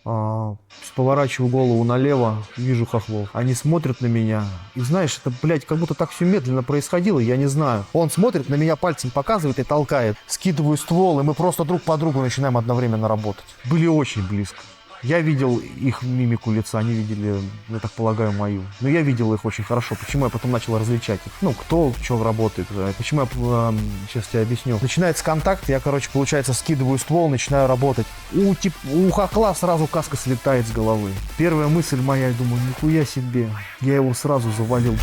Поворачиваю голову налево, вижу хохлов. Они смотрят на меня. И знаешь, это, блядь, как будто так все медленно происходило, я не знаю. Он смотрит на меня, пальцем показывает и толкает. Скидываю ствол, и мы просто друг по другу начинаем одновременно работать. Были очень близко. Я видел их мимику лица, они видели, я так полагаю, мою. Но я видел их очень хорошо. Почему я потом начал различать их? Ну, кто в чем работает. Почему я, сейчас тебе объясню. Начинается контакт, я, короче, получается, скидываю ствол, начинаю работать. У хохла сразу каска слетает с головы. Первая мысль моя, я думаю, нихуя себе. Я его сразу завалил.